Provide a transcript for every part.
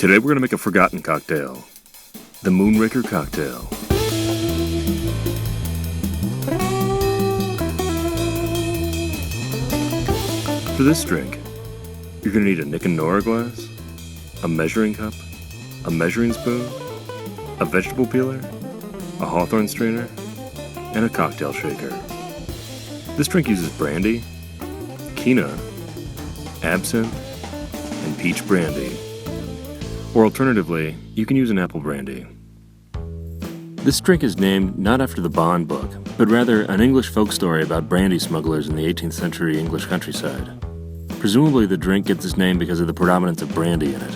Today we're going to make a forgotten cocktail, the Moonraker Cocktail. For this drink, you're going to need a Nick and Nora glass, a measuring cup, a measuring spoon, a vegetable peeler, a hawthorn strainer, and a cocktail shaker. This drink uses brandy, Kina, absinthe, and peach brandy. Or alternatively, you can use an apple brandy. This drink is named not after the Bond book, but rather an English folk story about brandy smugglers in the 18th century English countryside. Presumably the drink gets its name because of the predominance of brandy in it.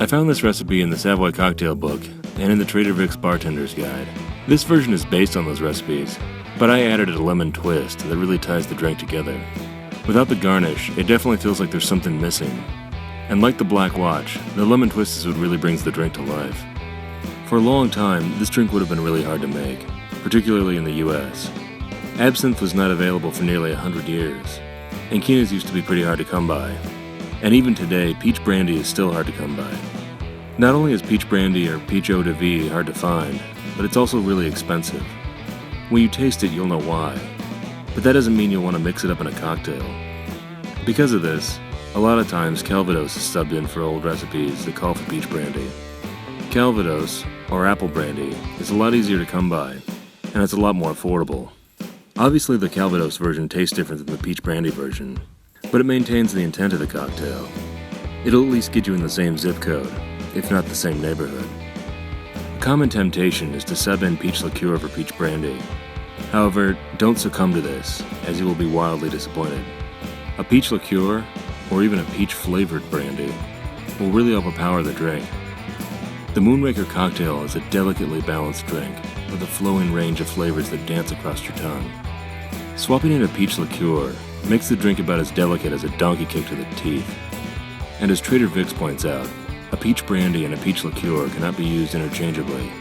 I found this recipe in the Savoy Cocktail book and in the Trader Vic's Bartender's Guide. This version is based on those recipes, but I added a lemon twist that really ties the drink together. Without the garnish, it definitely feels like there's something missing. And like the Black Watch, the lemon twist is what really brings the drink to life. For a long time, this drink would have been really hard to make, particularly in the US. Absinthe was not available for nearly 100 years, and Kinas used to be pretty hard to come by. And even today, peach brandy is still hard to come by. Not only is peach brandy or peach eau de vie hard to find, but it's also really expensive. When you taste it, you'll know why. But that doesn't mean you'll want to mix it up in a cocktail. Because of this, a lot of times Calvados is subbed in for old recipes that call for peach brandy. Calvados, or apple brandy, is a lot easier to come by, and it's a lot more affordable. Obviously the Calvados version tastes different than the peach brandy version, but it maintains the intent of the cocktail. It'll at least get you in the same zip code, if not the same neighborhood. A common temptation is to sub in peach liqueur for peach brandy. However, don't succumb to this, as you will be wildly disappointed. A peach liqueur, or even a peach-flavored brandy, will really overpower the drink. The Moonraker Cocktail is a delicately balanced drink, with a flowing range of flavors that dance across your tongue. Swapping in a peach liqueur makes the drink about as delicate as a donkey kick to the teeth. And as Trader Vic's points out, a peach brandy and a peach liqueur cannot be used interchangeably.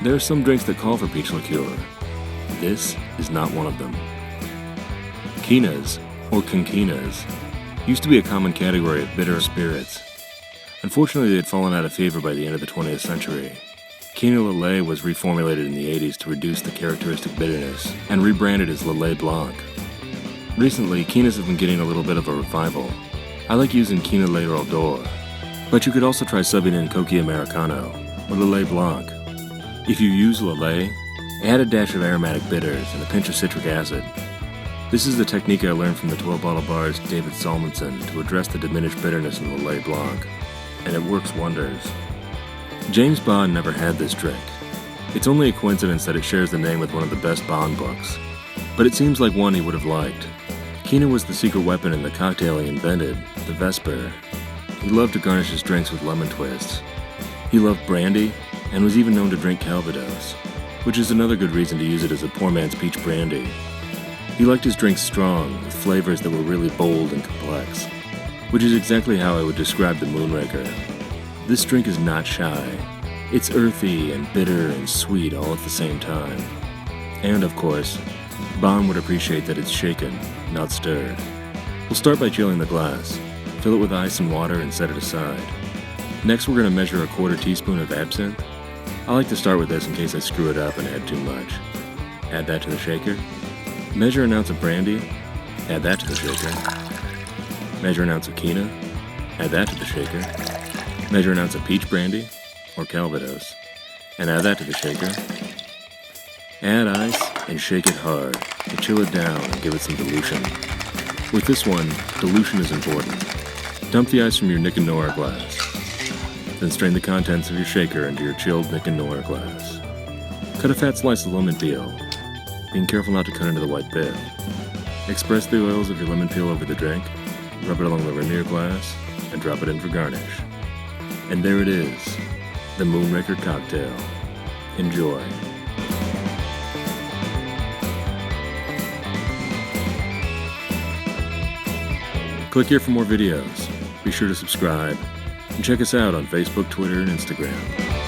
There are some drinks that call for peach liqueur. This is not one of them. Kinas, or quinquinas, used to be a common category of bitter spirits. Unfortunately, they had fallen out of favor by the end of the 20th century. Kina Lillet was reformulated in the 80s to reduce the characteristic bitterness and rebranded as Lillet Blanc. Recently, Kinas have been getting a little bit of a revival. I like using Kina Lillet d'Or, but you could also try subbing in Coqui Americano or Lillet Blanc. If you use Lillet, add a dash of aromatic bitters and a pinch of citric acid. This is the technique I learned from the 12 Bottle Bar's David Salmonson to address the diminished bitterness in Lillet Blanc, and it works wonders. James Bond never had this drink. It's only a coincidence that it shares the name with one of the best Bond books, but it seems like one he would have liked. Kina was the secret weapon in the cocktail he invented, the Vesper. He loved to garnish his drinks with lemon twists. He loved brandy, and was even known to drink Calvados, which is another good reason to use it as a poor man's peach brandy. He liked his drinks strong, with flavors that were really bold and complex, which is exactly how I would describe the Moonraker. This drink is not shy. It's earthy and bitter and sweet all at the same time. And of course, Bond would appreciate that it's shaken, not stirred. We'll start by chilling the glass, fill it with ice and water and set it aside. Next we're going to measure a quarter teaspoon of absinthe. I like to start with this in case I screw it up and add too much. Add that to the shaker. Measure an ounce of brandy, add that to the shaker. Measure an ounce of Kina, add that to the shaker. Measure an ounce of peach brandy, or Calvados, and add that to the shaker. Add ice and shake it hard to chill it down and give it some dilution. With this one, dilution is important. Dump the ice from your Nick and Nora glass. Then strain the contents of your shaker into your chilled Nick and Nora glass. Cut a fat slice of lemon peel, being careful not to cut into the white bit. Express the oils of your lemon peel over the drink, rub it along the rim of your glass, and drop it in for garnish. And there it is, the Moonraker Cocktail. Enjoy. Click here for more videos. Be sure to subscribe, and check us out on Facebook, Twitter, and Instagram.